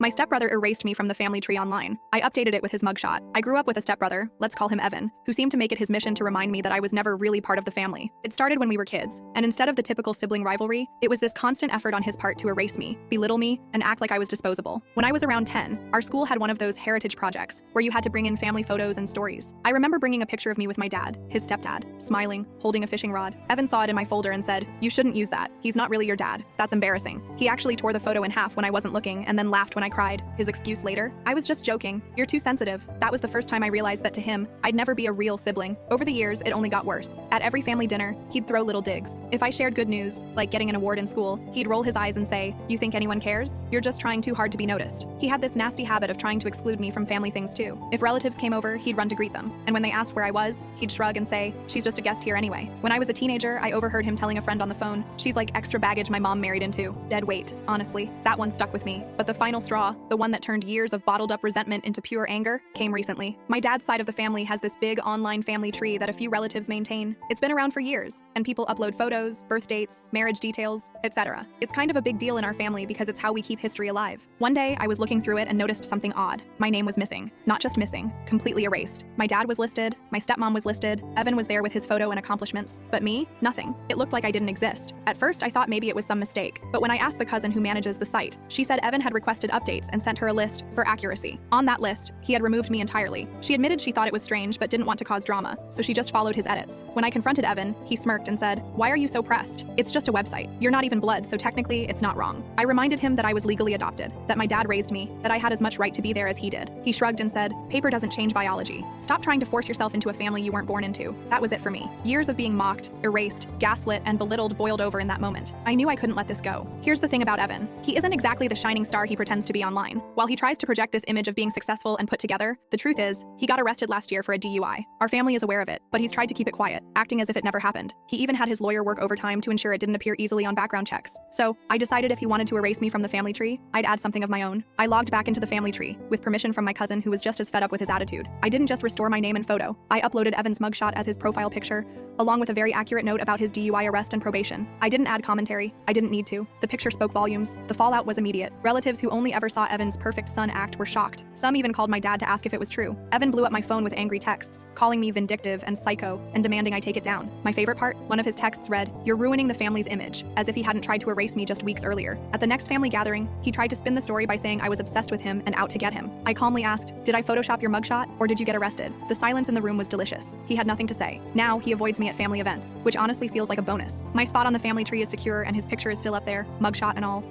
My stepbrother erased me from the family tree online. I updated it with his mugshot. I grew up with a stepbrother, let's call him Evan, who seemed to make it his mission to remind me that I was never really part of the family. It started when we were kids, and instead of the typical sibling rivalry, it was this constant effort on his part to erase me, belittle me, and act like I was disposable. When I was around 10, our school had one of those heritage projects where you had to bring in family photos and stories. I remember bringing a picture of me with my dad, his stepdad, smiling, holding a fishing rod. Evan saw it in my folder and said, "You shouldn't use that. He's not really your dad. That's embarrassing." He actually tore the photo in half when I wasn't looking and then laughed when I cried. His excuse later, "I was just joking. You're too sensitive." That was the first time I realized that to him, I'd never be a real sibling. Over the years, it only got worse. At every family dinner, he'd throw little digs. If I shared good news, like getting an award in school, he'd roll his eyes and say, "You think anyone cares? You're just trying too hard to be noticed." He had this nasty habit of trying to exclude me from family things too. If relatives came over, he'd run to greet them. And when they asked where I was, he'd shrug and say, "She's just a guest here anyway." When I was a teenager, I overheard him telling a friend on the phone, "She's like extra baggage my mom married into." Dead weight. Honestly, that one stuck with me. But the final straw, the one that turned years of bottled up resentment into pure anger, came recently. My dad's side of the family has this big online family tree that a few relatives maintain. It's been around for years, and people upload photos, birth dates, marriage details, etc. It's kind of a big deal in our family because it's how we keep history alive. One day, I was looking through it and noticed something odd. My name was missing. Not just missing, completely erased. My dad was listed, my stepmom was listed, Evan was there with his photo and accomplishments. But me? Nothing. It looked like I didn't exist. At first, I thought maybe it was some mistake, but when I asked the cousin who manages the site, she said Evan had requested updates and sent her a list for accuracy. On that list, he had removed me entirely. She admitted she thought it was strange but didn't want to cause drama, so she just followed his edits. When I confronted Evan, he smirked and said, "Why are you so pressed? It's just a website. You're not even blood, so technically it's not wrong." I reminded him that I was legally adopted, that my dad raised me, that I had as much right to be there as he did. He shrugged and said, "Paper doesn't change biology. Stop trying to force yourself into a family you weren't born into." That was it for me. Years of being mocked, erased, gaslit, and belittled boiled over in that moment. I knew I couldn't let this go. Here's the thing about Evan. He isn't exactly the shining star he pretends to be online. While he tries to project this image of being successful and put together, the truth is, he got arrested last year for a DUI. Our family is aware of it, but he's tried to keep it quiet, acting as if it never happened. He even had his lawyer work overtime to ensure it didn't appear easily on background checks. So, I decided if he wanted to erase me from the family tree, I'd add something of my own. I logged back into the family tree, with permission from my cousin who was just as fed up with his attitude. I didn't just restore my name and photo. I uploaded Evan's mugshot as his profile picture, along with a very accurate note about his DUI arrest and probation. I didn't add commentary. I didn't need to. The picture spoke volumes. The fallout was immediate. Relatives who only ever saw Evan's perfect son act were shocked. Some even called my dad to ask if it was true. Evan blew up my phone with angry texts, calling me vindictive and psycho, and demanding I take it down. My favorite part? One of his texts read, "You're ruining the family's image," as if he hadn't tried to erase me just weeks earlier. At the next family gathering, he tried to spin the story by saying I was obsessed with him and out to get him. I calmly asked, "Did I Photoshop your mugshot, or did you get arrested?" The silence in the room was delicious. He had nothing to say. Now, he avoids me at family events, which honestly feels like a bonus. My spot on the family tree is secure and his picture is still up there, mugshot and all.